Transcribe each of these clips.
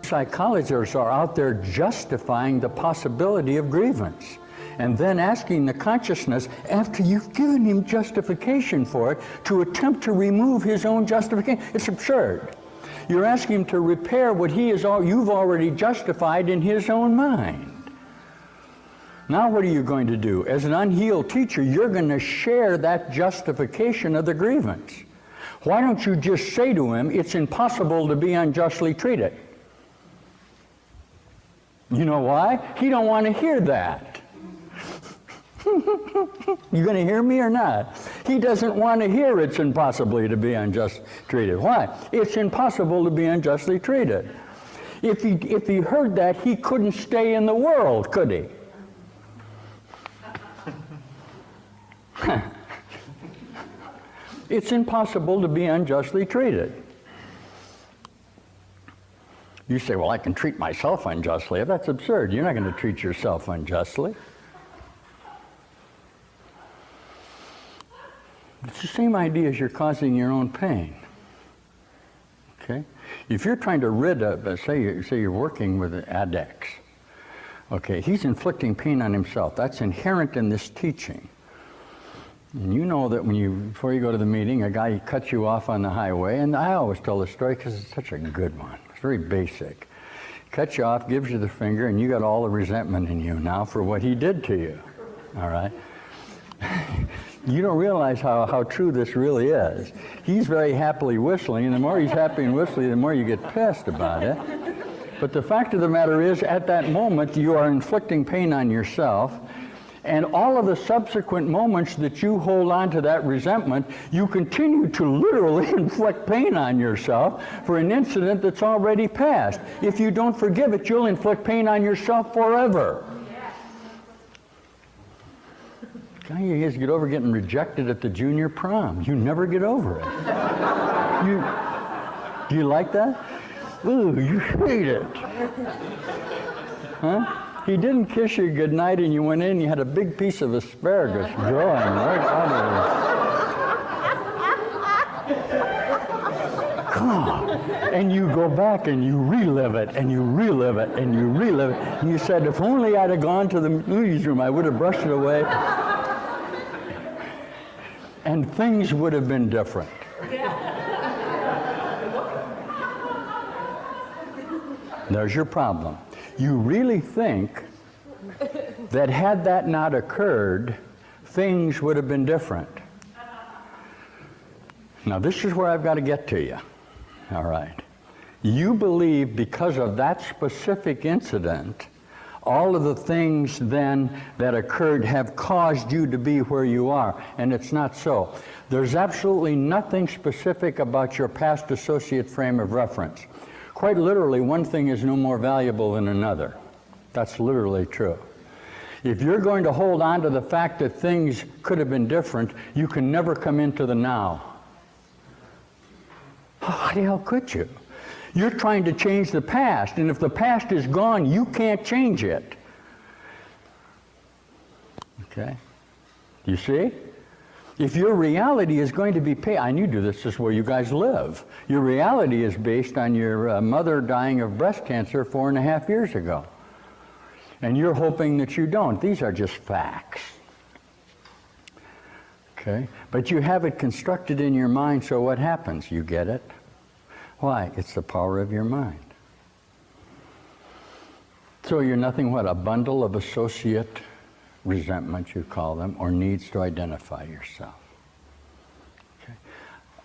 psychologists are out there justifying the possibility of grievance, and then asking the consciousness, after you've given him justification for it, to attempt to remove his own justification. It's absurd. You're asking him to repair what you've already justified in his own mind. Now what are you going to do? As an unhealed teacher, you're going to share that justification of the grievance. Why don't you just say to him, it's impossible to be unjustly treated? You know why? He don't want to hear that. You going to hear me or not? He doesn't want to hear it's impossible to be unjustly treated. Why? It's impossible to be unjustly treated. If he heard that, he couldn't stay in the world, could he? It's impossible to be unjustly treated. You say, well, I can treat myself unjustly. That's absurd. You're not going to treat yourself unjustly. It's the same idea as you're causing your own pain. Okay? If you're trying to rid of, say you're working with addicts, okay, he's inflicting pain on himself. That's inherent in this teaching. And you know that before you go to the meeting, a guy cuts you off on the highway, and I always tell the story because it's such a good one. It's very basic. Cuts you off, gives you the finger, and you got all the resentment in you now for what he did to you. All right? You don't realize how true this really is. He's very happily whistling, and the more he's happy and whistling, the more you get pissed about it. But the fact of the matter is, at that moment, you are inflicting pain on yourself, and all of the subsequent moments that you hold on to that resentment, you continue to literally inflict pain on yourself for an incident that's already passed. If you don't forgive it, you'll inflict pain on yourself forever. Guy has to get over getting rejected at the junior prom. You never get over it. Do you like that? Ooh, you hate it. Huh? He didn't kiss you goodnight and you went in and you had a big piece of asparagus growing right out of it. Come on. And you go back and you relive it and you relive it and you relive it. And you said, if only I'd have gone to the movies room, I would have brushed it away. And things would have been different. There's your problem. You really think that had that not occurred, things would have been different. Now this is where I've got to get to you. All right. You believe because of that specific incident, all of the things then that occurred have caused you to be where you are, and it's not so. There's absolutely nothing specific about your past associate frame of reference. Quite literally, one thing is no more valuable than another. That's literally true. If you're going to hold on to the fact that things could have been different, you can never come into the now. How the hell could you? You're trying to change the past, and if the past is gone, you can't change it. Okay? You see? If your reality is going to be and you do this is where you guys live. Your reality is based on your mother dying of breast cancer 4.5 years ago. And you're hoping that you don't. These are just facts. Okay? But you have it constructed in your mind, so what happens? You get it. Why? It's the power of your mind. So you're nothing but a bundle of associate resentment, you call them, or needs to identify yourself. Okay.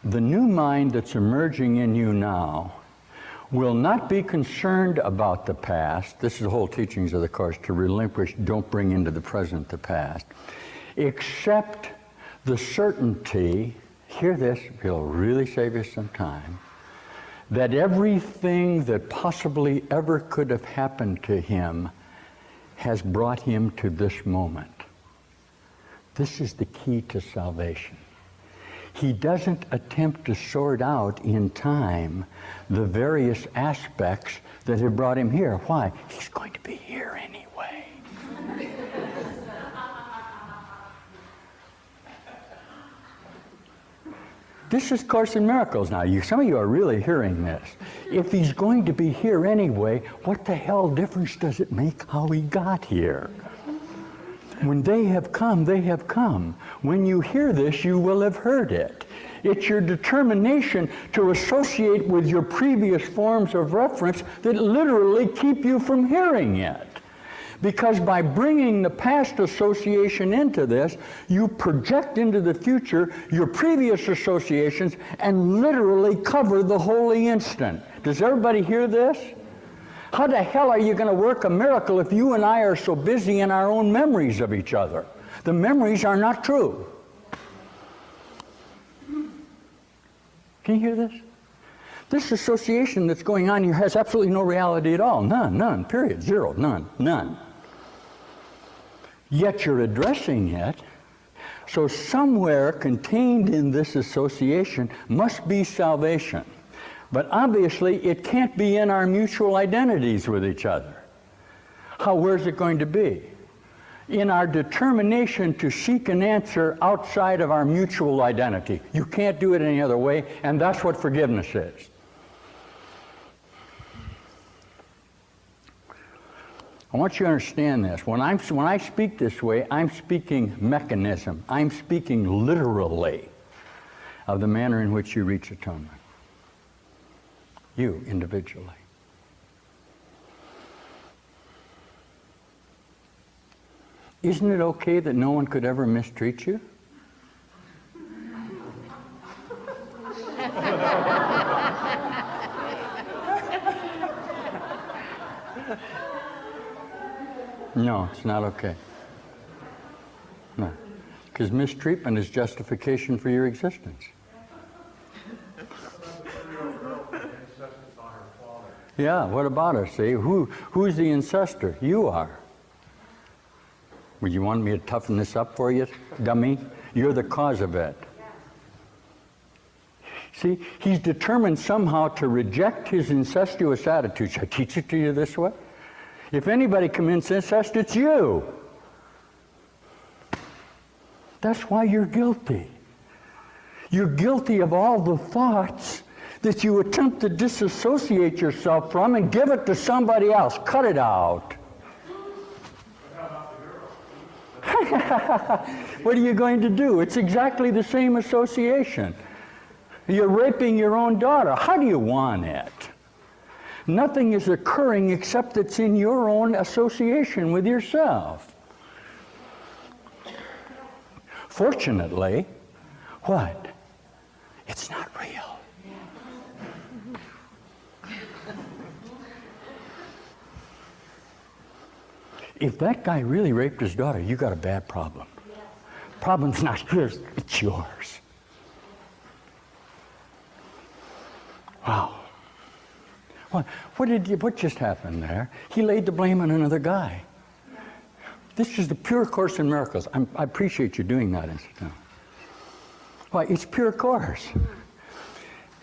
The new mind that's emerging in you now will not be concerned about the past. This is the whole teachings of the Course, to relinquish, don't bring into the present the past, except the certainty, hear this, it'll really save you some time, that everything that possibly ever could have happened to him has brought him to this moment. This is the key to salvation. He doesn't attempt to sort out in time the various aspects that have brought him here. Why? He's going to be here anyway. This is Course in Miracles now. Some of you are really hearing this. If he's going to be here anyway, what the hell difference does it make how he got here? When they have come, they have come. When you hear this, you will have heard it. It's your determination to associate with your previous forms of reference that literally keep you from hearing it. Because by bringing the past association into this, you project into the future your previous associations and literally cover the holy instant. Does everybody hear this? How the hell are you going to work a miracle if you and I are so busy in our own memories of each other? The memories are not true. Can you hear this? This association that's going on here has absolutely no reality at all. None, period, zero, none. Yet you're addressing it, so somewhere contained in this association must be salvation. But obviously it can't be in our mutual identities with each other. Where's it going to be? In our determination to seek an answer outside of our mutual identity. You can't do it any other way, and that's what forgiveness is. I want you to understand this. When I speak this way, I'm speaking mechanism. I'm speaking literally of the manner in which you reach atonement. You, individually. Isn't it okay that no one could ever mistreat you? No, it's not okay. No. Because mistreatment is justification for your existence. Yeah, what about us? See, who's the ancestor? You are. Would you want me to toughen this up for you, dummy? You're the cause of it. See, he's determined somehow to reject his incestuous attitude. Should I teach it to you this way? If anybody commits incest, it's you. That's why you're guilty. You're guilty of all the thoughts that you attempt to disassociate yourself from and give it to somebody else. Cut it out. What are you going to do? It's exactly the same association. You're raping your own daughter. How do you want it? Nothing is occurring except it's in your own association with yourself. Fortunately, what? It's not real. If that guy really raped his daughter, you got a bad problem. Problem's not his, it's yours. Wow. What just happened there? He laid the blame on another guy. This is the pure Course in Miracles. I appreciate you doing that, incidentally. Why, it's pure Course.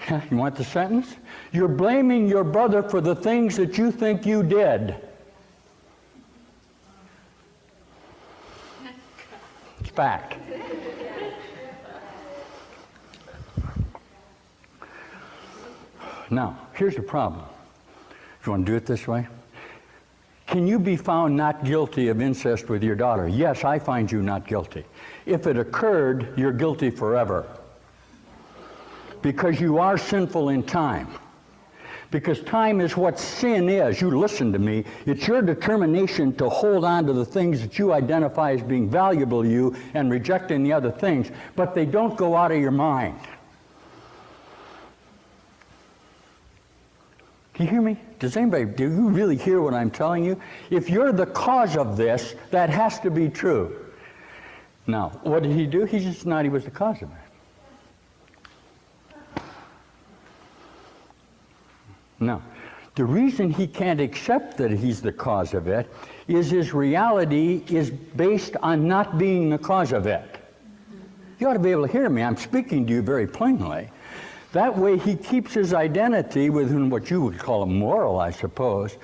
You want the sentence? You're blaming your brother for the things that you think you did. It's fact. Now, here's the problem. If you want to do it this way, can you be found not guilty of incest with your daughter? Yes, I find you not guilty. If it occurred, you're guilty forever. Because you are sinful in time. Because time is what sin is. You listen to me. It's your determination to hold on to the things that you identify as being valuable to you and rejecting the other things, but they don't go out of your mind. Do you hear me? Do you really hear what I'm telling you? If you're the cause of this, that has to be true. Now, what did he do? He just denied he was the cause of it. No. The reason he can't accept that he's the cause of it is his reality is based on not being the cause of it. You ought to be able to hear me. I'm speaking to you very plainly. That way he keeps his identity within what you would call a moral, I suppose.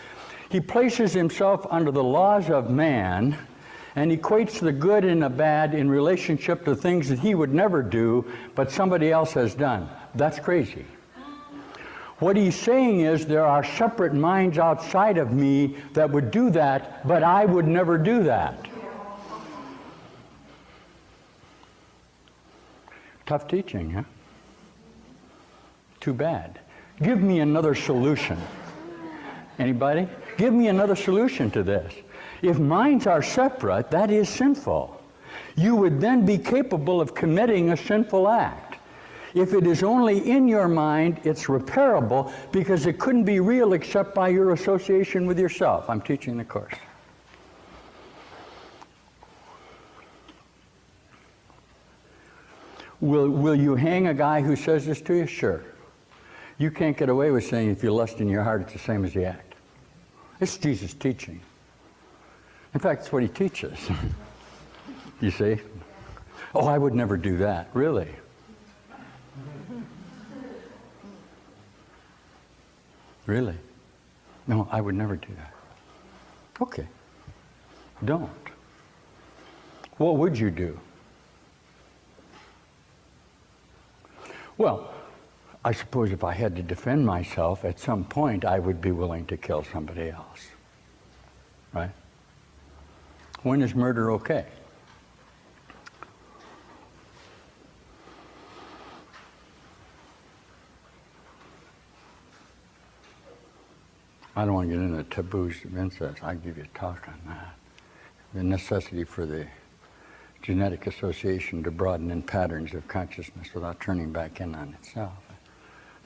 He places himself under the laws of man and equates the good and the bad in relationship to things that he would never do, but somebody else has done. That's crazy. What he's saying is there are separate minds outside of me that would do that, but I would never do that. Tough teaching, huh? Too bad. Give me another solution. Anybody? Give me another solution to this. If minds are separate, that is sinful. You would then be capable of committing a sinful act. If it is only in your mind, it's repairable because it couldn't be real except by your association with yourself. I'm teaching the course. Will you hang a guy who says this to you? Sure. You can't get away with saying if you lust in your heart, it's the same as the act. It's Jesus' teaching. In fact, it's what he teaches. You see? Oh, I would never do that. Really? Really? No, I would never do that. Okay. Don't. What would you do? Well, I suppose if I had to defend myself, at some point I would be willing to kill somebody else. Right? When is murder okay? I don't want to get into taboos of incest. I'll give you a talk on that. The necessity for the genetic association to broaden in patterns of consciousness without turning back in on itself.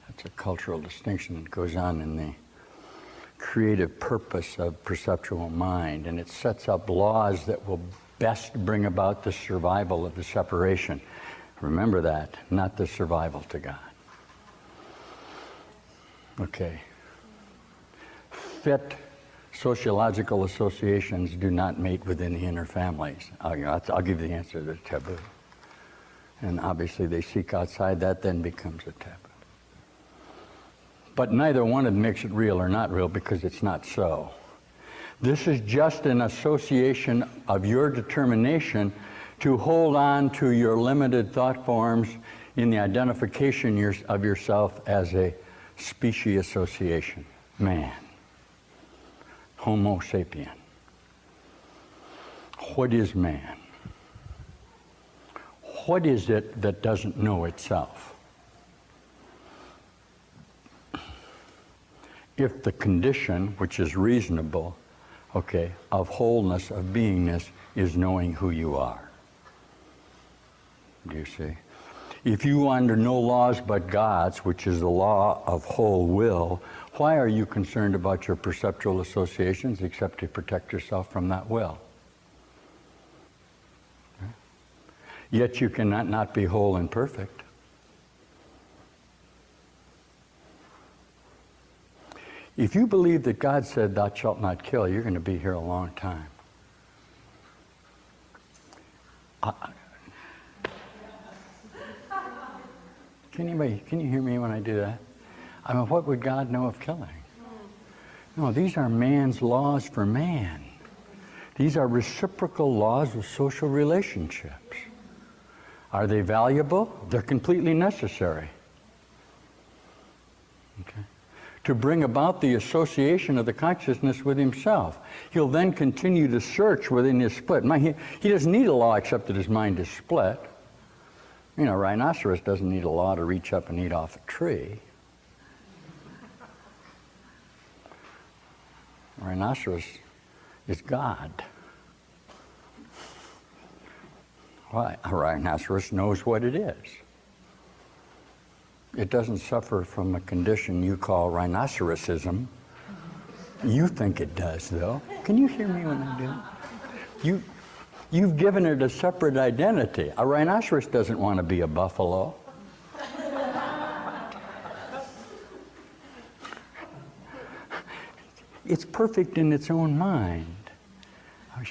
That's a cultural distinction that goes on in the creative purpose of perceptual mind, and it sets up laws that will best bring about the survival of the separation. Remember that, not the survival to God. Okay. Fit sociological associations do not mate within the inner families. I'll give you the answer to the taboo. And obviously they seek outside, that then becomes a taboo. But neither one of them makes it real or not real because it's not so. This is just an association of your determination to hold on to your limited thought forms in the identification of yourself as a species association, man. Homo sapien. What is man? What is it that doesn't know itself? If the condition, which is reasonable, okay, of wholeness, of beingness, is knowing who you are. Do you see? If you are under no laws but God's, which is the law of whole will, why are you concerned about your perceptual associations except to protect yourself from that will? Okay. Yet you cannot not be whole and perfect. If you believe that God said, "Thou shalt not kill," you're going to be here a long time. Can you hear me when I do that? I mean, what would God know of killing? No, these are man's laws for man. These are reciprocal laws of social relationships. Are they valuable? They're completely necessary. Okay. To bring about the association of the consciousness with himself. He'll then continue to search within his split. He doesn't need a law except that his mind is split. You know, rhinoceros doesn't need a law to reach up and eat off a tree. Rhinoceros is God. Why? A rhinoceros knows what it is. It doesn't suffer from a condition you call rhinocerosism. You think it does, though. Can you hear me when I do? You've given it a separate identity. A rhinoceros doesn't want to be a buffalo. It's perfect in its own mind. I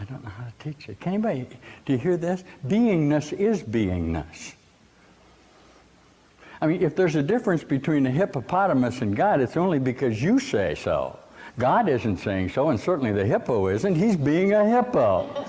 don't know how to teach it. Can anybody, do you hear this? Beingness is beingness. I mean, if there's a difference between a hippopotamus and God, it's only because you say so. God isn't saying so, and certainly the hippo isn't. He's being a hippo.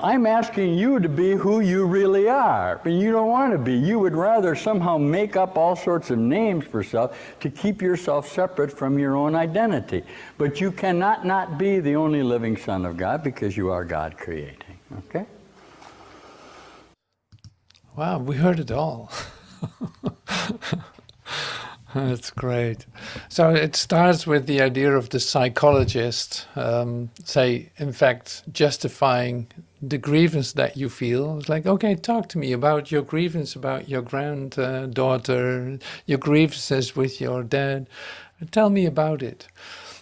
I'm asking you to be who you really are, but you don't want to be. You would rather somehow make up all sorts of names for yourself to keep yourself separate from your own identity. But you cannot not be the only living Son of God because you are God creating, okay? Wow, we heard it all. That's great. So it starts with the idea of the psychologist, say, in fact, justifying the grievance that you feel. It's like, okay, talk to me about your grievance about your granddaughter, your grievances with your dad. Tell me about it.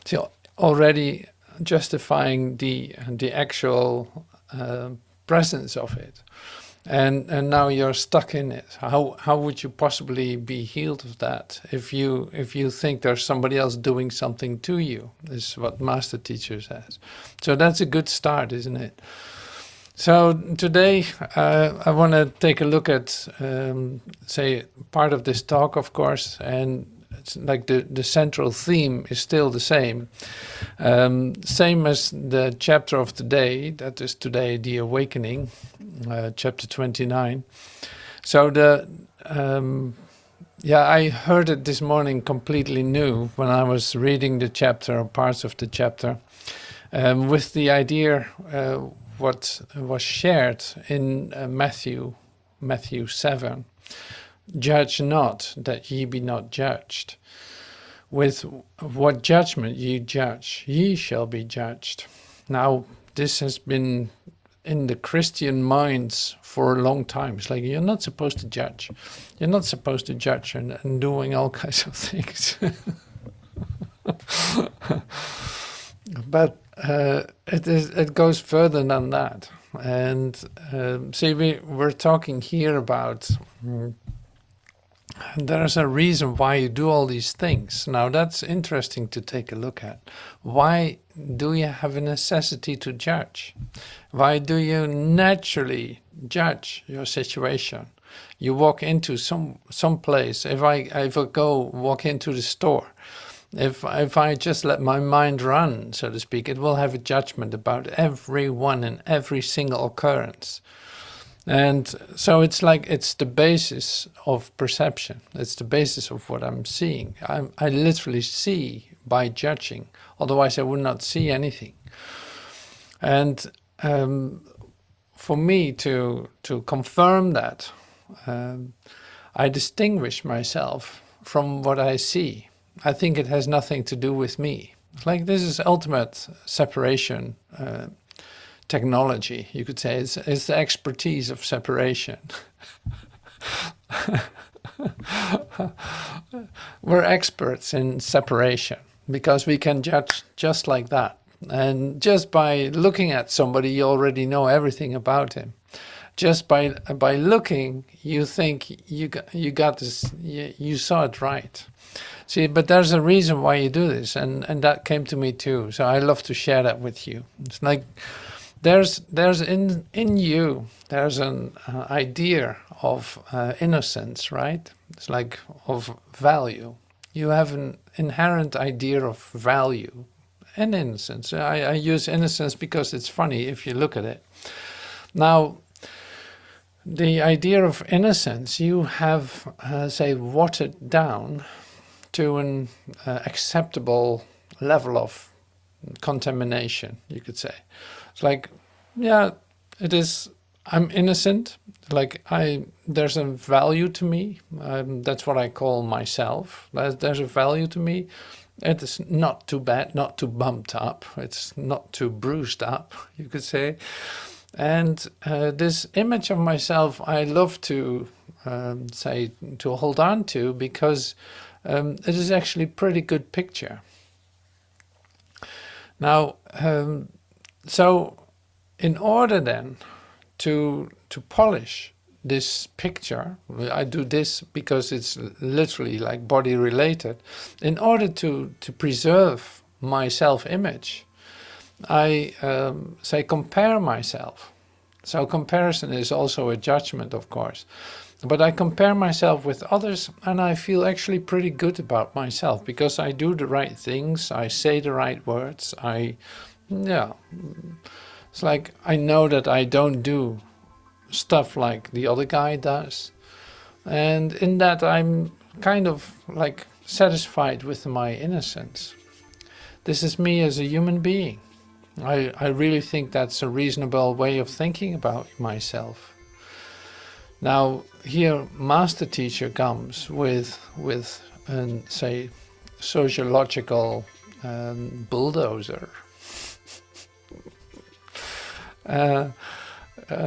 So already justifying the actual presence of it. And now you're stuck in it. How would you possibly be healed of that if you think there's somebody else doing something to you? This is what Master Teacher says. So that's a good start, isn't it? So today I want to take a look at say part of this talk, of course, and it's like the central theme is still the same. Same as the chapter of today, that is today the Awakening, chapter 29. So I heard it this morning completely new when I was reading the chapter or parts of the chapter, with the idea what was shared in Matthew 7. Judge not, that ye be not judged. With what judgment ye judge, ye shall be judged. Now, this has been in the Christian minds for a long time. It's like, you're not supposed to judge. You're not supposed to judge and doing all kinds of things. But it goes further than that. And see, we're talking here about... there's a reason why you do all these things. Now that's interesting to take a look at. Why do you have a necessity to judge? Why do you naturally judge your situation? You walk into some place. If I go walk into the store, if I just let my mind run, so to speak, it will have a judgment about everyone and every single occurrence. And so it's like, it's the basis of perception. It's the basis of what I'm seeing. I literally see by judging. Otherwise I would not see anything. And for me to confirm that, I distinguish myself from what I see. I think it has nothing to do with me. It's like, this is ultimate separation technology, you could say. It's the expertise of separation. We're experts in separation because we can judge just like that. And just by looking at somebody, you already know everything about him. Just by looking, you think you got this, you saw it right. See, but there's a reason why you do this, and that came to me too. So I love to share that with you. It's like, there's in you, there's an idea of innocence, right? It's like of value. You have an inherent idea of value and innocence. I use innocence because it's funny if you look at it. Now, the idea of innocence, you have, say, watered down to an acceptable level of contamination, you could say. It's like, yeah, it is, I'm innocent, like there's a value to me, that's what I call myself, there's a value to me. It is not too bad, not too bumped up, it's not too bruised up, you could say. And this image of myself I love to, say, to hold on to, because it is actually a pretty good picture. Now, so in order then to polish this picture, I do this because it's literally like body related. In order to preserve my self-image, I say compare myself. So comparison is also a judgment, of course. But I compare myself with others and I feel actually pretty good about myself because I do the right things, I say the right words, yeah, it's like I know that I don't do stuff like the other guy does. And in that I'm kind of like satisfied with my innocence. This is me as a human being. I really think that's a reasonable way of thinking about myself. Now here Master Teacher comes with say sociological bulldozer,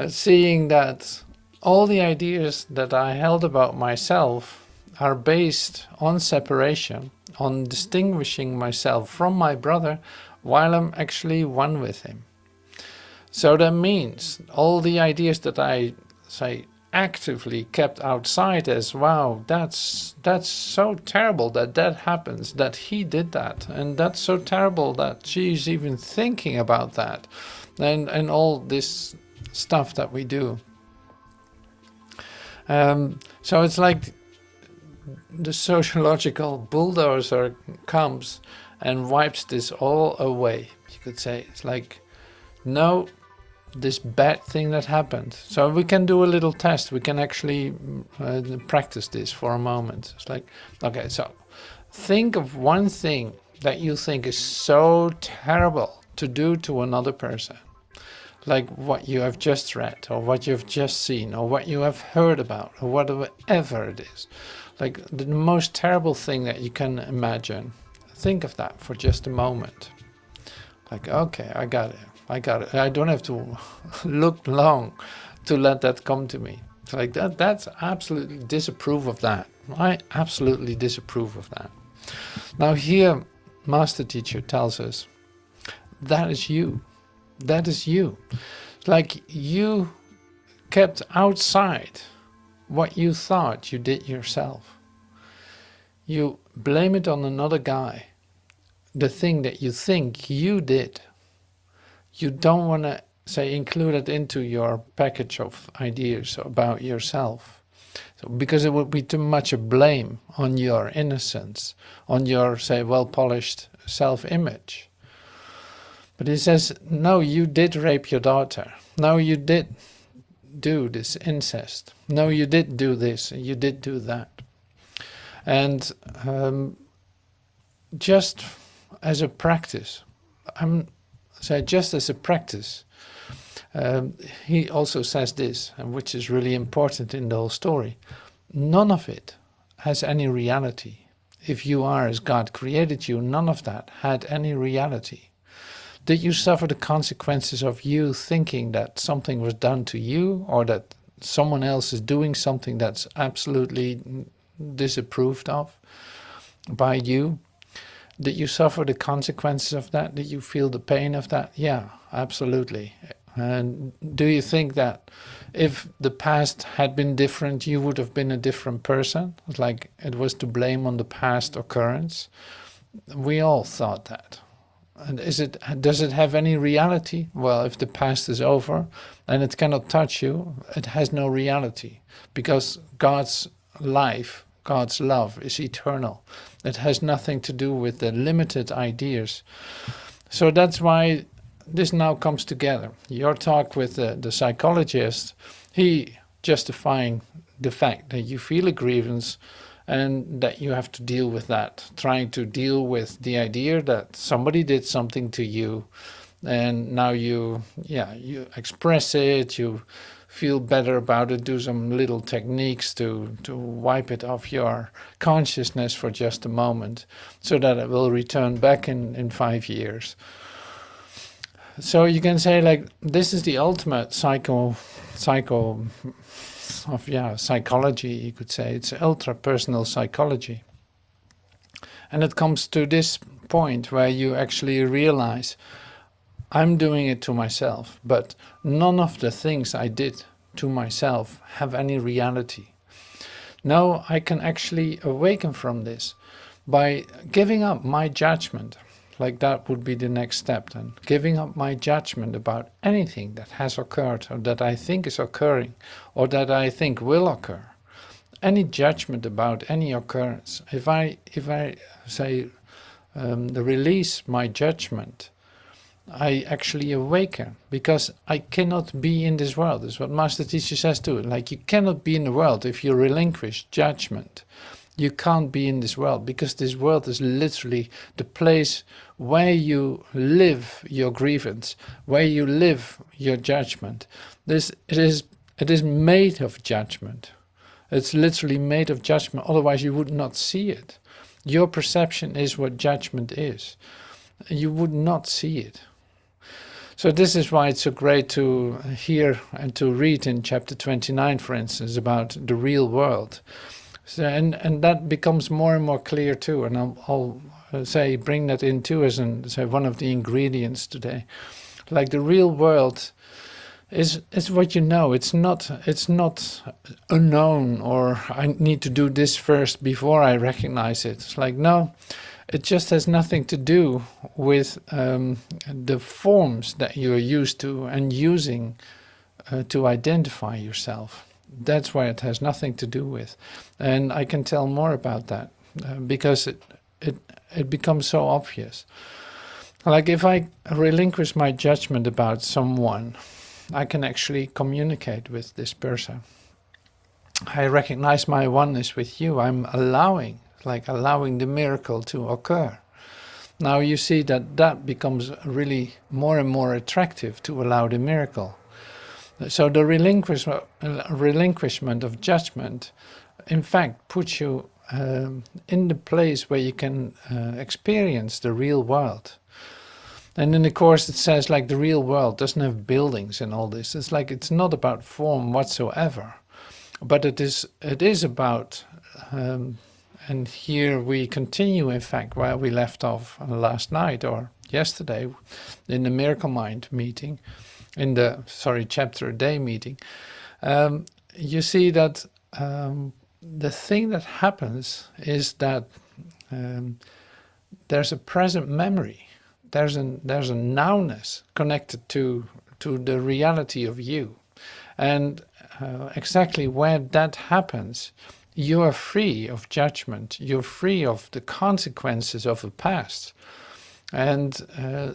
seeing that all the ideas that I held about myself are based on separation, on distinguishing myself from my brother while I'm actually one with him. So that means all the ideas that I say actively kept outside as, wow, that's so terrible that that happens, that he did that, and that's so terrible that she's even thinking about that, and all this stuff that we do. So it's like the sociological bulldozer comes and wipes this all away. You could say it's like, no, this bad thing that happened. So we can do a little test. We can actually practice this for a moment. It's like, okay, so think of one thing that you think is so terrible to do to another person. Like what you have just read, or what you've just seen, or what you have heard about, or whatever it is. Like the most terrible thing that you can imagine. Think of that for just a moment. Like, okay, I got it. I don't have to look long to let that come to me. It's like that's absolutely disapprove of that. I absolutely disapprove of that. Now here, Master Teacher tells us, that is you. That is you. Like you kept outside what you thought you did yourself. You blame it on another guy. The thing that you think you did. You don't want to, say, include it into your package of ideas about yourself. So, because it would be too much a blame on your innocence, on your, say, well-polished self-image. But he says, no, you did rape your daughter. No, you did do this incest. No, you did do this, and you did do that. And just as a practice, just as a practice, he also says this, and which is really important in the whole story. None of it has any reality. If you are as God created you, none of that had any reality. Did you suffer the consequences of you thinking that something was done to you, or that someone else is doing something that's absolutely disapproved of by you? Did you suffer the consequences of that? Did you feel the pain of that? Yeah, absolutely. And do you think that if the past had been different, you would have been a different person? Like it was to blame on the past occurrence? We all thought that. And does it have any reality? Well, if the past is over and it cannot touch you, it has no reality, because God's life, God's love is eternal. It has nothing to do with the limited ideas. So that's why this now comes together. Your talk with the psychologist, he justifying the fact that you feel a grievance and that you have to deal with that, trying to deal with the idea that somebody did something to you, and now you express it, you feel better about it, do some little techniques to wipe it off your consciousness for just a moment, so that it will return back in 5 years. So you can say, like, this is the ultimate psychology, you could say. It's ultra-personal psychology. And it comes to this point where you actually realize, I'm doing it to myself, but none of the things I did to myself have any reality. Now I can actually awaken from this by giving up my judgment. Like that would be the next step then. Giving up my judgment about anything that has occurred, or that I think is occurring, or that I think will occur. any judgment about any occurrence, if I say release my judgment, I actually awaken, because I cannot be in this world. That's what Master Teacher says too. Like, you cannot be in the world if you relinquish judgment. You can't be in this world, because this world is literally the place where you live your grievance, where you live your judgment. It is made of judgment. It's literally made of judgment, otherwise you would not see it. Your perception is what judgment is. You would not see it. So this is why it's so great to hear and to read in chapter 29, for instance, about the real world. So, and that becomes more and more clear too, and I'll say bring that in too as one of the ingredients today. Like, the real world is what you know. It's not unknown, or I need to do this first before I recognize it. It's like, no, it just has nothing to do with the forms that you're used to and using to identify yourself. That's why it has nothing to do with. And I can tell more about that because it becomes so obvious. Like, if I relinquish my judgment about someone, I can actually communicate with this person. I recognize my oneness with you. I'm allowing the miracle to occur. Now you see that becomes really more and more attractive, to allow the miracle. So the relinquishment of judgment, in fact, puts you in the place where you can experience the real world. And in the Course it says, like, the real world doesn't have buildings and all this. It's like, it's not about form whatsoever, but it is about, and here we continue, in fact, where we left off last night or yesterday in the Miracle Mind meeting, in the chapter a day meeting. You see that the thing that happens is that there's a present memory. There's a nowness connected to the reality of you. And exactly where that happens, you are free of judgment. You're free of the consequences of the past. And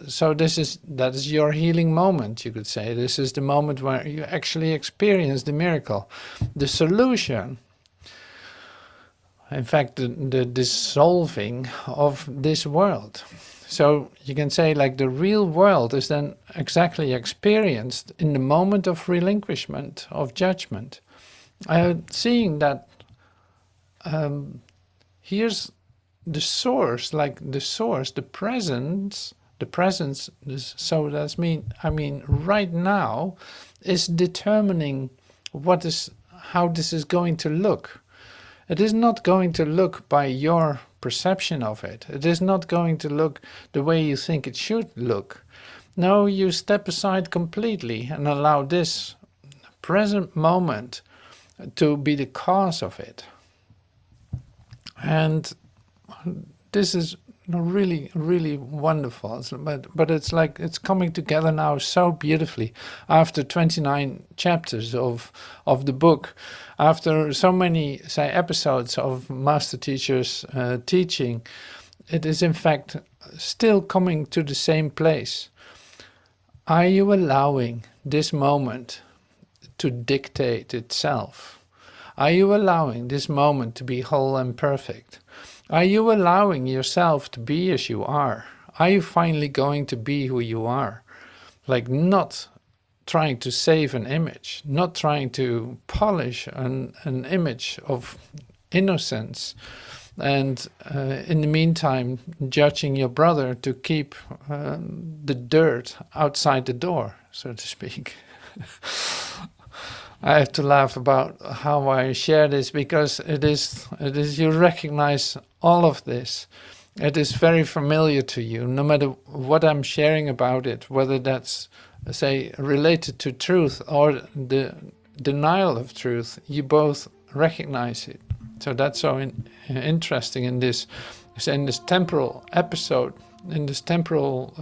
so that is your healing moment, you could say. This is the moment where you actually experience the miracle. The solution, in fact, the dissolving of this world. So you can say, like, the real world is then exactly experienced in the moment of relinquishment of judgment. Seeing that here's the source, the presence. So that's right now is determining how this is going to look. It is not going to look by your perception of it. It is not going to look the way you think it should look. No, you step aside completely and allow this present moment to be the cause of it. And this is really, really wonderful. But it's like, it's coming together now so beautifully after 29 chapters of the book, after so many, episodes of Master Teacher's teaching. It is in fact still coming to the same place. Are you allowing this moment to dictate itself? Are you allowing this moment to be whole and perfect? Are you allowing yourself to be as you are? Are you finally going to be who you are? Like, not trying to save an image, not trying to polish an image of innocence, and in the meantime judging your brother to keep the dirt outside the door, so to speak. I have to laugh about how I share this, because it is you recognize all of this. It is very familiar to you, no matter what I'm sharing about it, whether that's, say, related to truth or the denial of truth. You both recognize it. So that's so interesting in this temporal episode, in this temporal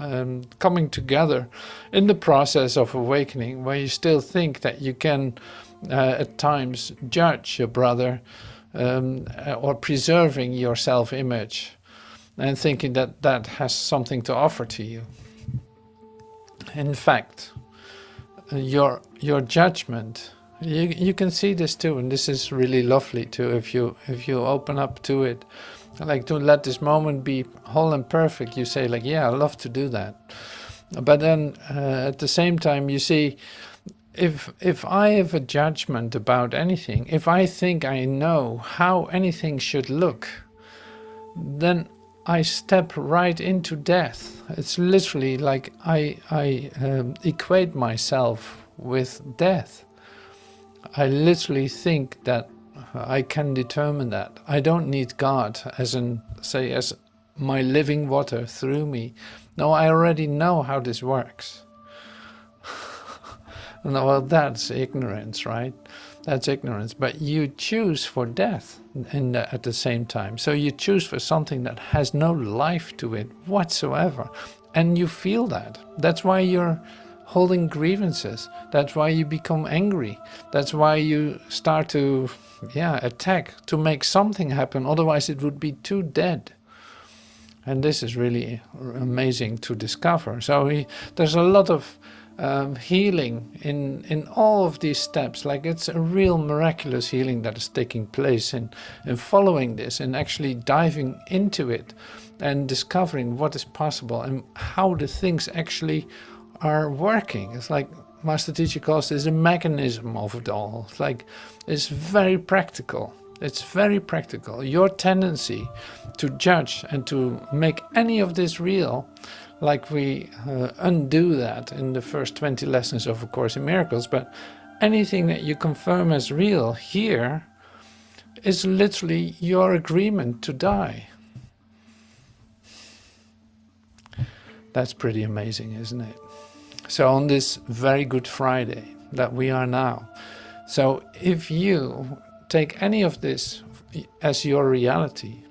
coming together in the process of awakening, where you still think that you can at times judge your brother or preserving your self-image and thinking that that has something to offer to you. In fact, your judgment, you can see this too, and this is really lovely too, if you open up to it, like to let this moment be whole and perfect. You say like, yeah, I love to do that. But then at the same time, you see, if I have a judgment about anything, if I think I know how anything should look, then I step right into death. It's literally like I equate myself with death. I literally think that I can determine that. I don't need God as my living water through me. No, I already know how this works. No, well, that's ignorance, right? That's ignorance. But you choose for death at the same time. So you choose for something that has no life to it whatsoever. And you feel that. That's why you're holding grievances. That's why you become angry. That's why you start to attack, to make something happen. Otherwise it would be too dead. And this is really amazing to discover. So there's a lot of healing in all of these steps. Like, it's a real miraculous healing that is taking place in following this and actually diving into it and discovering what is possible and how the things actually are working. It's like Master Teacher calls this a mechanism of it all. It's like, it's very practical. It's very practical. Your tendency to judge and to make any of this real, like we undo that in the first 20 lessons of A Course in Miracles, but anything that you confirm as real here is literally your agreement to die. That's pretty amazing, isn't it? So on this very Good Friday that we are now, so if you take any of this as your reality,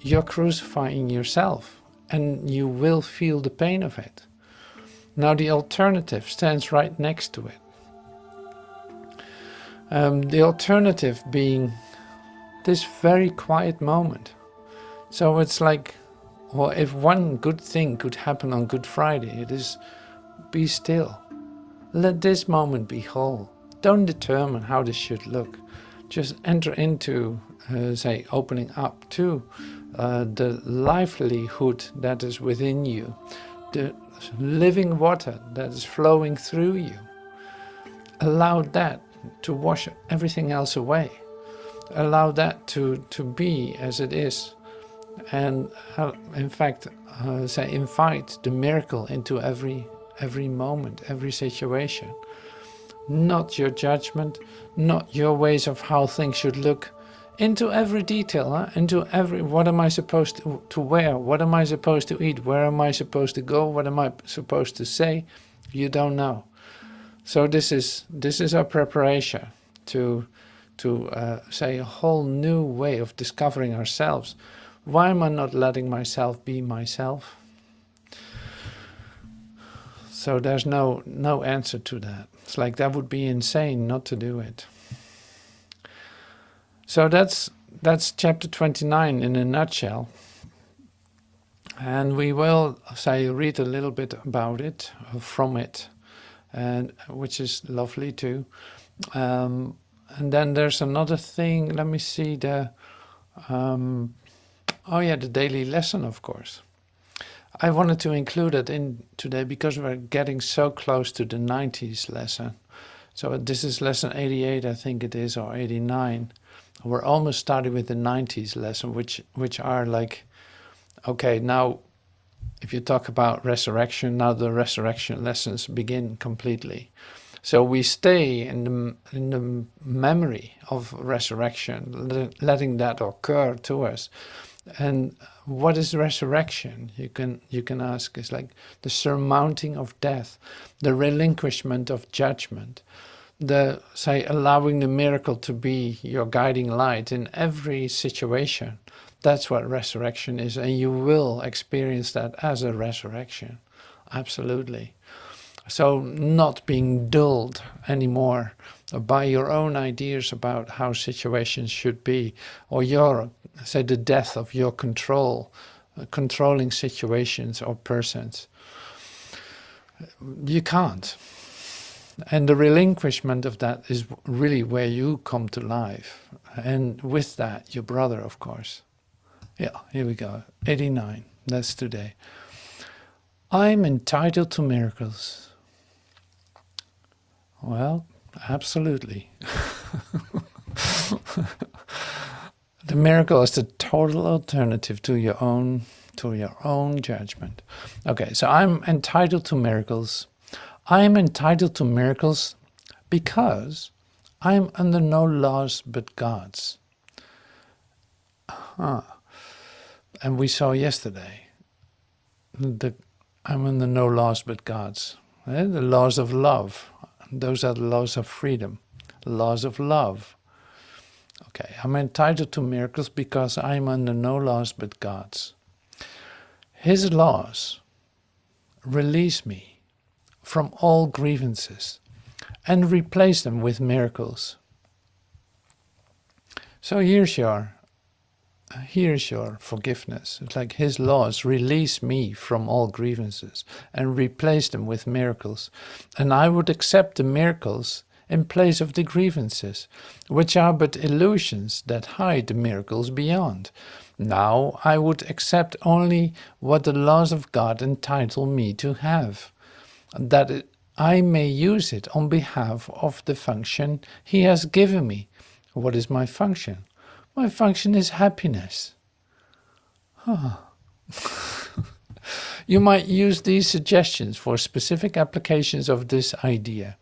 you're crucifying yourself and you will feel the pain of it. Now the alternative stands right next to it. The alternative being this very quiet moment. So it's like, well, if one good thing could happen on Good Friday, it is be still. Let this moment be whole. Don't determine how this should look. Just enter into, opening up to the livelihood that is within you, the living water that is flowing through you. Allow that to wash everything else away. Allow that to be as it is. And in fact, invite the miracle into every moment, every situation. Not your judgment, not your ways of how things should look, into every detail, into every, what am I supposed to wear, what am I supposed to eat, where am I supposed to go, what am I supposed to say, you don't know. So this is our preparation to a whole new way of discovering ourselves. Why am I not letting myself be myself? So there's no answer to that. It's like, that would be insane not to do it. So that's chapter 29 in a nutshell. And we will read a little bit about it, from it, and which is lovely too. And then there's another thing. Let me see the daily lesson, of course. I wanted to include it in today because we're getting so close to the 90s lesson. So this is lesson 88, I think it is, or 89. We're almost starting with the 90s lesson, which are like, okay, now if you talk about resurrection, now the resurrection lessons begin completely. So we stay in the memory of resurrection, letting that occur to us. And what is resurrection? You can ask. It's like the surmounting of death, the relinquishment of judgment, allowing the miracle to be your guiding light in every situation. That's what resurrection is, and you will experience that as a resurrection, absolutely. So not being dulled anymore by your own ideas about how situations should be, or your, say, the death of your control, controlling situations or persons. You can't. And the relinquishment of that is really where you come to life. And with that, your brother, of course. Yeah, here we go. 89. That's today. I'm entitled to miracles. Well, absolutely. The miracle is the total alternative to your own judgment. Okay, so I'm entitled to miracles. I'm entitled to miracles because I'm under no laws but God's. And we saw yesterday that I'm under no laws but God's. The laws of love. Those are the laws of freedom. Laws of love. Okay, I'm entitled to miracles because I'm under no laws but God's. His laws release me from all grievances and replace them with miracles. So here's your forgiveness. It's like his laws release me from all grievances and replace them with miracles. And I would accept the miracles in place of the grievances, which are but illusions that hide the miracles beyond. Now I would accept only what the laws of God entitle me to have, that I may use it on behalf of the function he has given me. What is my function? My function is happiness. You might use these suggestions for specific applications of this idea.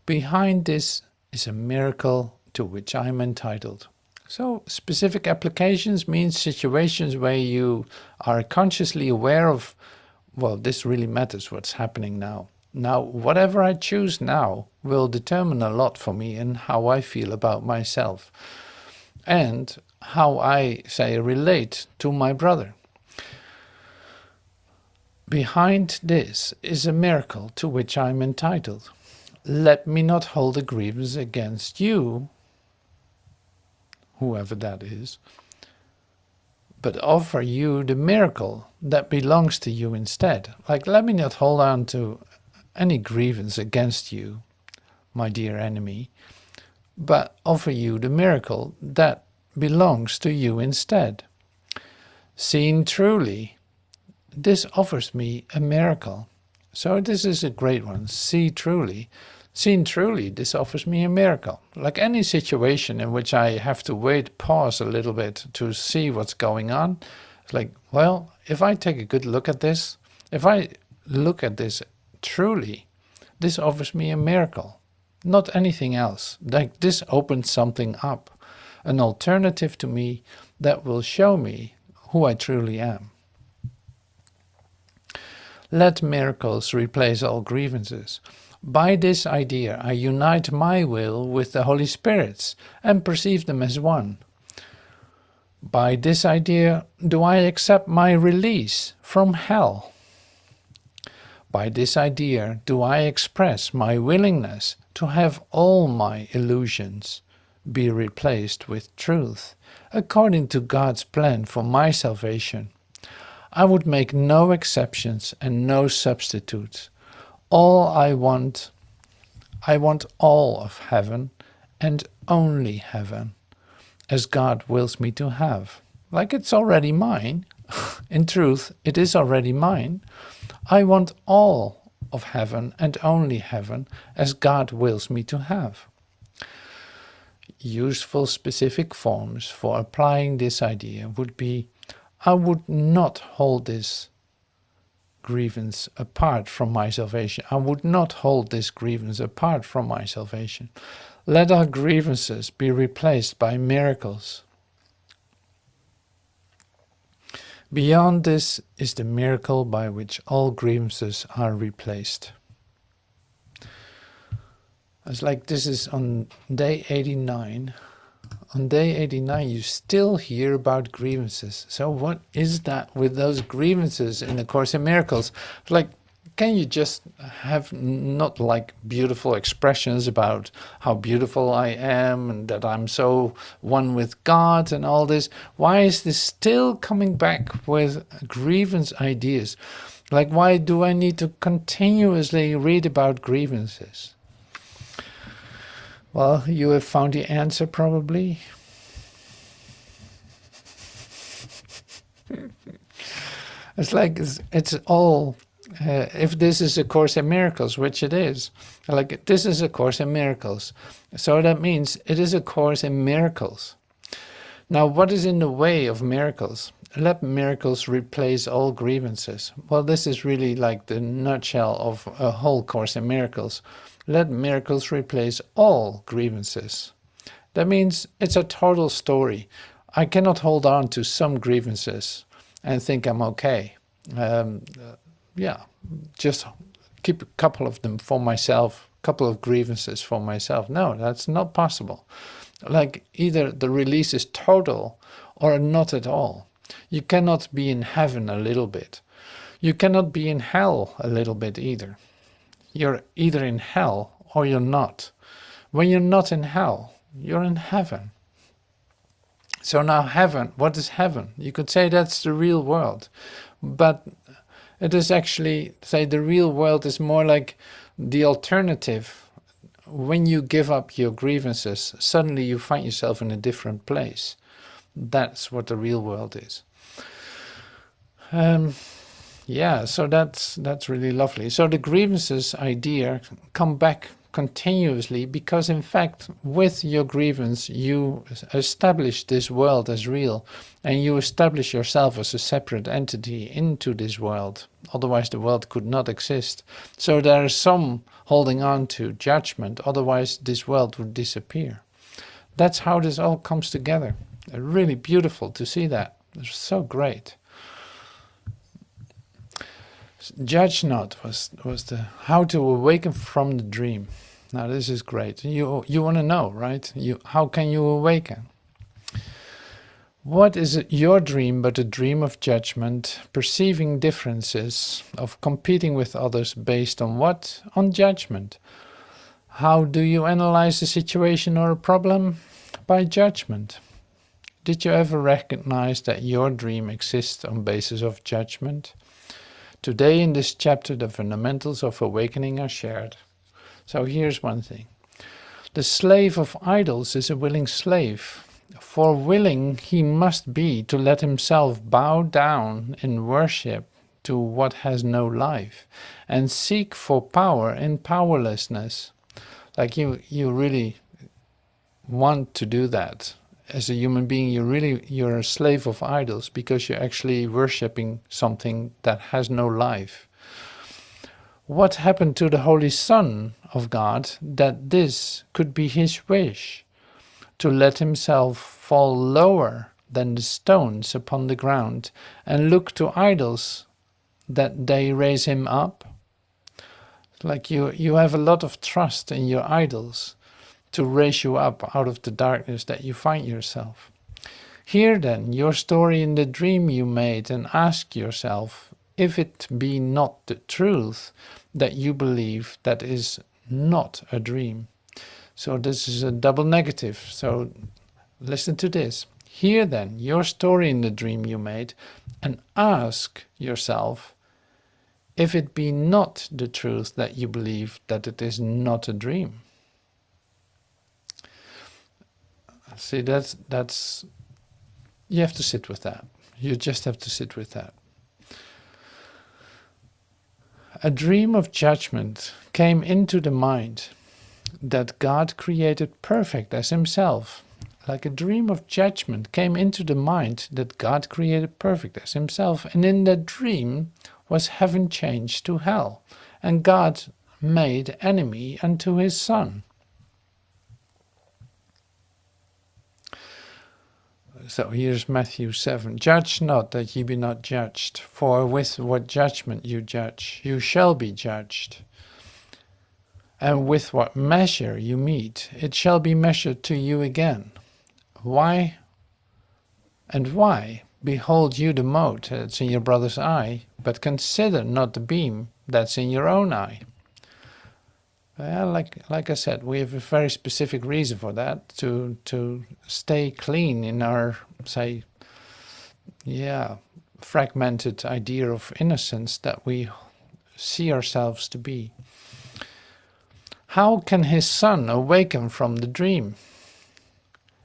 Behind this is a miracle to which I am entitled. So specific applications means situations where you are consciously aware of, well, this really matters what's happening now. Now, whatever I choose now will determine a lot for me in how I feel about myself and how I, say, relate to my brother. Behind this is a miracle to which I am entitled. Let me not hold a grievance against you, whoever that is, but offer you the miracle that belongs to you instead. Like, let me not hold on to any grievance against you, my dear enemy, but offer you the miracle that belongs to you instead. Seen truly, this offers me a miracle. So this is a great one. Seen truly, this offers me a miracle. Like any situation in which I have to pause a little bit to see what's going on. It's like, well, if I take a good look at this, if I look at this truly, this offers me a miracle, not anything else. Like this opens something up, an alternative to me that will show me who I truly am. Let miracles replace all grievances. By this idea, I unite my will with the Holy Spirit's and perceive them as one. By this idea, do I accept my release from hell. By this idea, do I express my willingness to have all my illusions be replaced with truth, according to God's plan for my salvation. I would make no exceptions and no substitutes. All I want all of heaven and only heaven, as God wills me to have. Like it's already mine. In truth, it is already mine. I want all of heaven and only heaven, as God wills me to have. Useful specific forms for applying this idea would be, I would not hold this grievance apart from my salvation. I would not hold this grievance apart from my salvation. Let our grievances be replaced by miracles. Beyond this is the miracle by which all grievances are replaced. It's like this is on day 89. On day 89 you still hear about grievances. So what is that with those grievances in the Course in Miracles? Like Can you just have not like beautiful expressions about how beautiful I am and that I'm so one with God and all this? Why is this still coming back with grievance ideas? Like, why do I need to continuously read about grievances? Well, you have found the answer probably. It's like it's all, if this is a Course in Miracles, which it is, like this is a Course in Miracles. So that means it is a Course in Miracles. Now, what is in the way of miracles? Let miracles replace all grievances. Well, this is really like the nutshell of a whole Course in Miracles. Let miracles replace all grievances. That means it's a total story. I cannot hold on to some grievances and think I'm okay. Yeah, just keep a couple of them for myself, a couple of grievances for myself. No, that's not possible. Like either the release is total or not at all. You cannot be in heaven a little bit. You cannot be in hell a little bit either. You're either in hell or you're not. When you're not in hell, you're in heaven. So now heaven, what is heaven? You could say that's the real world. But it is actually, say the real world is more like the alternative. When you give up your grievances, suddenly you find yourself in a different place. That's what the real world is. Yeah, so that's really lovely. So the grievances idea come back continuously because in fact with your grievance you establish this world as real and you establish yourself as a separate entity into this world. Otherwise the world could not exist. So there is some holding on to judgment, otherwise this world would disappear. That's how this all comes together. Really beautiful to see that. It's so great. Judge not was the how to awaken from the dream. Now this is great. You want to know, right? How can you awaken? What is your dream but a dream of judgment, perceiving differences, of competing with others based on what? On judgment. How do you analyze a situation or a problem? By judgment. Did you ever recognize that your dream exists on basis of judgment? Today in this chapter the fundamentals of awakening are shared. So here's one thing. The slave of idols is a willing slave. For willing he must be to let himself bow down in worship to what has no life and seek for power in powerlessness. Like you really want to do that. As a human being, you're a slave of idols because you're actually worshipping something that has no life. What happened to the Holy Son of God that this could be his wish? To let himself fall lower than the stones upon the ground and look to idols that they raise him up? Like you have a lot of trust in your idols to raise you up out of the darkness that you find yourself. Hear then your story in the dream you made and ask yourself if it be not the truth that you believe that is not a dream. So this is a double negative. So listen to this. Hear then your story in the dream you made and ask yourself if it be not the truth that you believe that it is not a dream. See, that's you have to sit with that. You just have to sit with that. A dream of judgment came into the mind that God created perfect as himself. Like a dream of judgment came into the mind that God created perfect as himself. And in that dream was heaven changed to hell. And God made enemy unto his Son. So here's Matthew 7. Judge not that ye be not judged, for with what judgment you judge, you shall be judged. And with what measure you mete, it shall be measured to you again. Why? And why? Behold you the mote that's in your brother's eye, but consider not the beam That's in your own eye. Well, like I said, we have a very specific reason for that, to stay clean in our, say, fragmented idea of innocence that we see ourselves to be. How can his son awaken from the dream?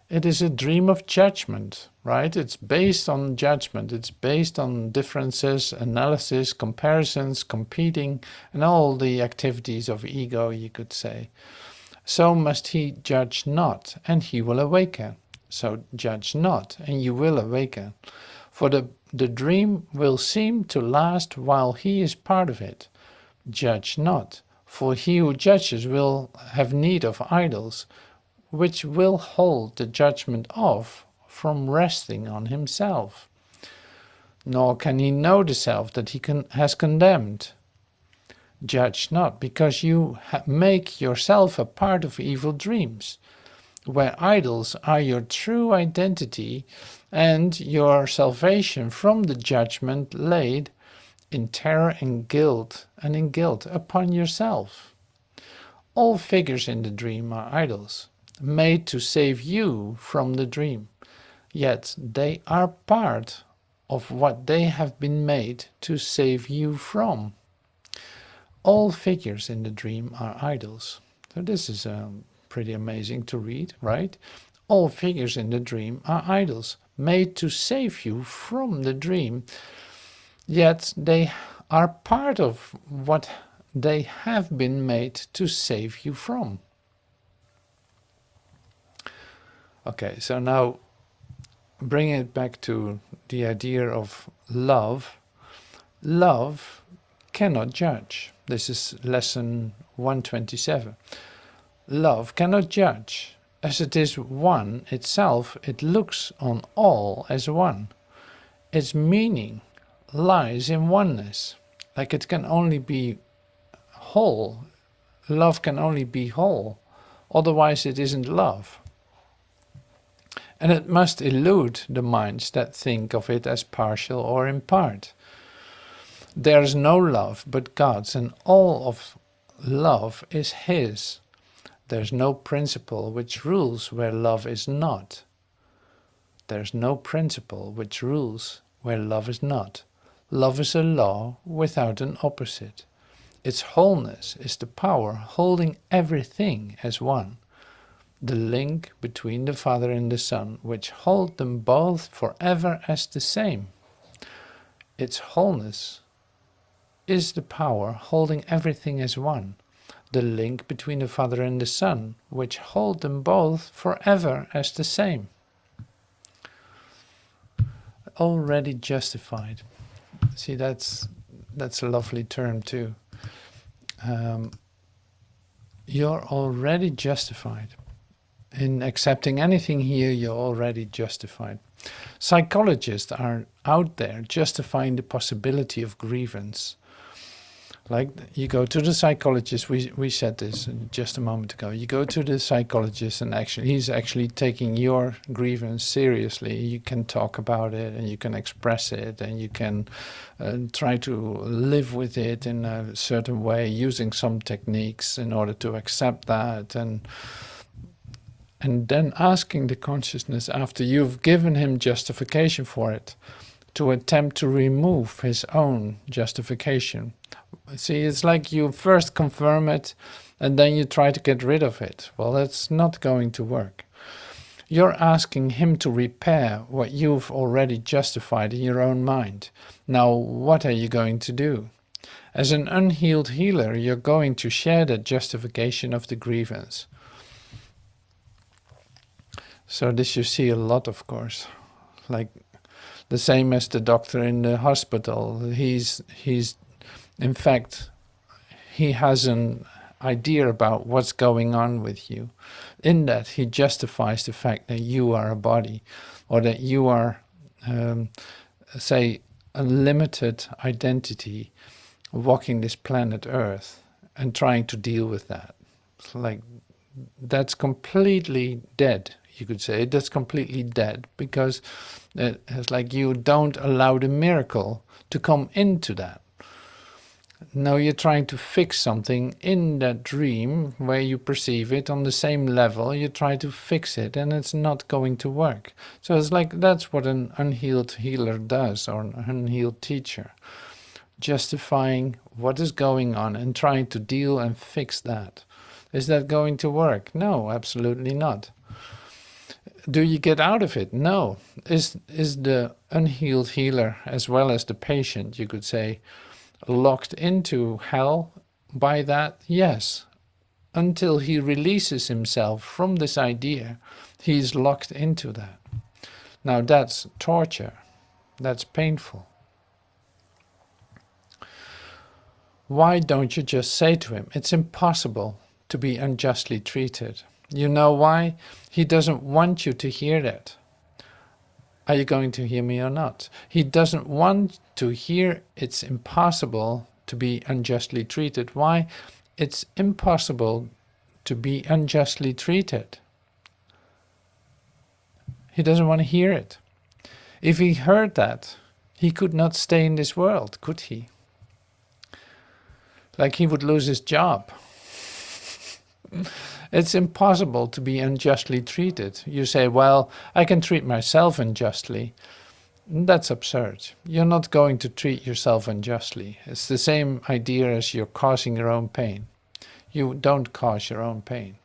It is a dream of judgment, right? It's based on judgment. It's based on differences, analysis, comparisons, competing, and all the activities of ego, you could say. So must he judge not, and he will awaken. So judge not, and you will awaken. For the dream will seem to last while he is part of it. Judge not, for he who judges will have need of idols, which will hold the judgment off from resting on himself. Nor can he know the self that he has condemned. Judge not, because you make yourself a part of evil dreams, where idols are your true identity and your salvation from the judgment laid in terror and in guilt upon yourself. All figures in the dream are idols, made to save you from the dream, yet they are part of what they have been made to save you from. All figures in the dream are idols. So this is pretty amazing to read, right? All figures in the dream are idols, made to save you from the dream, yet they are part of what they have been made to save you from. Okay, so now bring it back to the idea of love. Love cannot judge. This is lesson 127. Love cannot judge. As it is one itself, it looks on all as one. Its meaning lies in oneness. Like it can only be whole. Love can only be whole. Otherwise it isn't love. And it must elude the minds that think of it as partial or in part. There is no love but God's, and all of love is His. There is no principle which rules where love is not. There is no principle which rules where love is not. Love is a law without an opposite. Its wholeness is the power holding everything as one. The link between the Father and the Son, which hold them both forever as the same. Its wholeness is the power holding everything as one. The link between the Father and the Son, which hold them both forever as the same. Already justified. See, that's a lovely term too. You're already justified. In accepting anything here, you're already justified. Psychologists are out there justifying the possibility of grievance. Like you go to the psychologist, we said this just a moment ago, you go to the psychologist and he's actually taking your grievance seriously. You can talk about it and you can express it and you can try to live with it in a certain way using some techniques in order to accept that, and then asking the consciousness, after you've given him justification for it, to attempt to remove his own justification. See, it's like you first confirm it and then you try to get rid of it. Well, that's not going to work. You're asking him to repair what you've already justified in your own mind. Now, what are you going to do? As an unhealed healer, you're going to share that justification of the grievance. So this you see a lot, of course. Like the same as the doctor in the hospital. He's in fact, he has an idea about what's going on with you. In that, he justifies the fact that you are a body, or that you are, say, a limited identity walking this planet Earth and trying to deal with that. It's like, that's completely dead, you could say. That's completely dead, because it's like you don't allow the miracle to come into that. No, you're trying to fix something in that dream where you perceive it on the same level. You try to fix it and it's not going to work. So it's like that's what an unhealed healer does, or an unhealed teacher. Justifying what is going on and trying to deal and fix that. Is that going to work? No, absolutely not. Do you get out of it? No. Is the unhealed healer, as well as the patient, you could say, locked into hell by that? Yes. Until he releases himself from this idea, he's locked into that. Now that's torture. That's painful. Why don't you just say to him, it's impossible to be unjustly treated? You know why? He doesn't want you to hear that. Are you going to hear me or not? He doesn't want to hear it's impossible to be unjustly treated. Why? It's impossible to be unjustly treated. He doesn't want to hear it. If he heard that, he could not stay in this world, could he? Like he would lose his job. It's impossible to be unjustly treated. You say, well, I can treat myself unjustly. That's absurd. You're not going to treat yourself unjustly. It's the same idea as you're causing your own pain. You don't cause your own pain.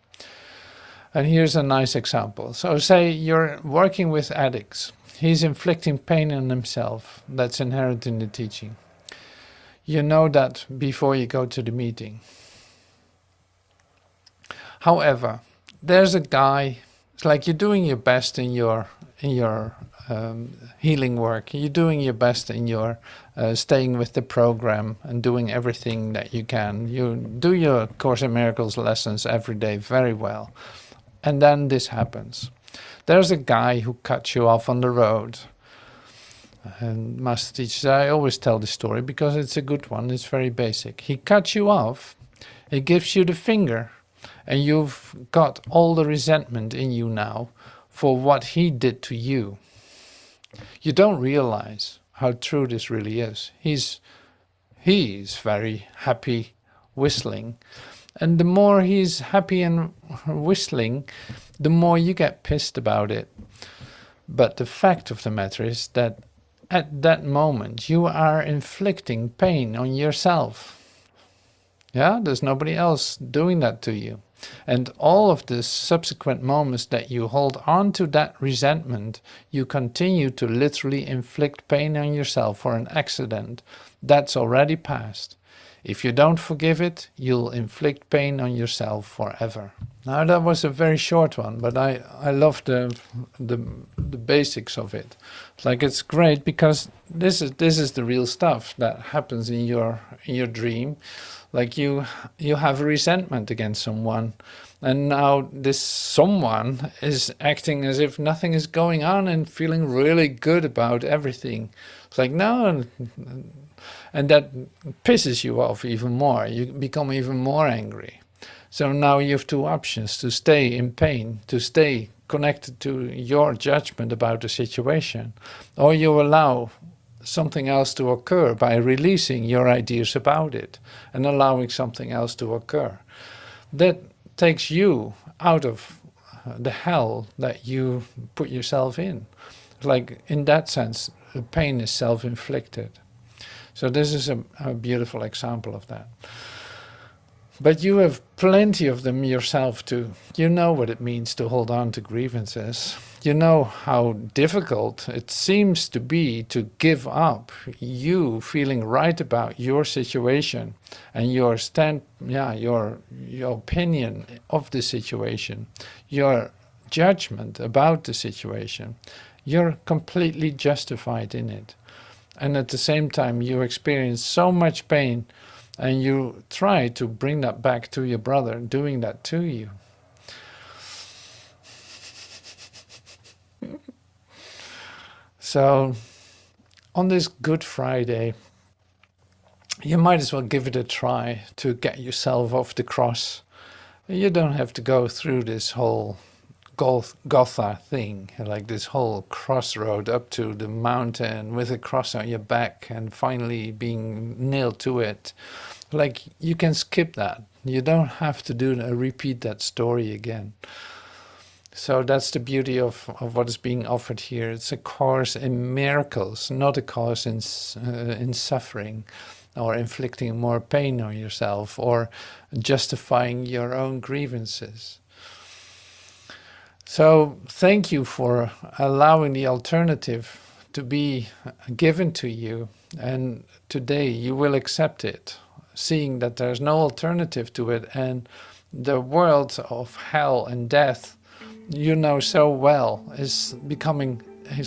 And here's a nice example. So say you're working with addicts. He's inflicting pain on himself. That's inherent in the teaching. You know that before you go to the meeting. However, there's a guy, it's like you're doing your best in your healing work. You're doing your best in your staying with the program and doing everything that you can. You do your Course in Miracles lessons every day very well. And then this happens. There's a guy who cuts you off on the road. And Master Teacher says, I always tell this story because it's a good one. It's very basic. He cuts you off. He gives you the finger. And you've got all the resentment in you now for what he did to you. You don't realize how true this really is. He's very happy whistling. And the more he's happy and whistling, the more you get pissed about it. But the fact of the matter is that at that moment you are inflicting pain on yourself. Yeah, there's nobody else doing that to you. And all of the subsequent moments that you hold on to that resentment, you continue to literally inflict pain on yourself for an accident that's already passed. If you don't forgive it, you'll inflict pain on yourself forever. Now that was a very short one, but I love the basics of it. Like it's great because this is the real stuff that happens in your dream. Like you have a resentment against someone, and now this someone is acting as if nothing is going on and feeling really good about everything. It's like, no, and that pisses you off even more. You become even more angry. So now you have two options: to stay in pain, to stay connected to your judgment about the situation, or you allow something else to occur by releasing your ideas about it and allowing something else to occur. That takes you out of the hell that you put yourself in. Like in that sense, the pain is self-inflicted. So this is a beautiful example of that. But you have plenty of them yourself too. You know what it means to hold on to grievances. You know how difficult it seems to be to give up you feeling right about your situation and your your opinion of the situation, your judgment about the situation. You're completely justified in it. And at the same time, you experience so much pain and you try to bring that back to your brother doing that to you. So on this Good Friday, you might as well give it a try to get yourself off the cross. You don't have to go through this whole Golgotha thing, like this whole crossroad up to the mountain with a cross on your back and finally being nailed to it. Like, you can skip that. You don't have to repeat that story again. So that's the beauty of what is being offered here. It's a course in miracles, not a course in suffering, or inflicting more pain on yourself, or justifying your own grievances. So thank you for allowing the alternative to be given to you, and today you will accept it, seeing that there's no alternative to it, and the world of hell and death you know so well is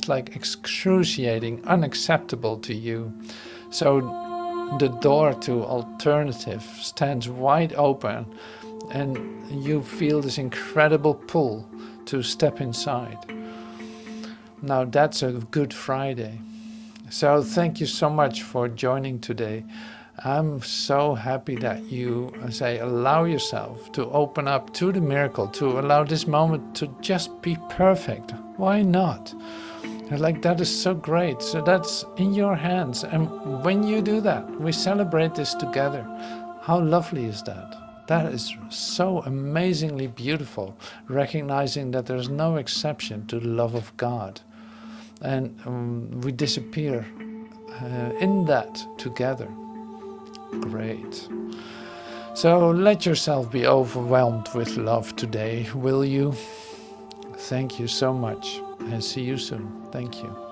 like excruciating, unacceptable to you. So the door to alternative stands wide open, and you feel this incredible pull to step inside. Now that's a Good Friday. So thank you so much for joining today. I'm so happy that you allow yourself to open up to the miracle, to allow this moment to just be perfect. Why not? And like, that is so great. So that's in your hands. And when you do that, we celebrate this together. How lovely is that? That is so amazingly beautiful, recognizing that there's no exception to the love of God. And we disappear in that together. Great. So let yourself be overwhelmed with love today, will you? Thank you so much, and see you soon. Thank you.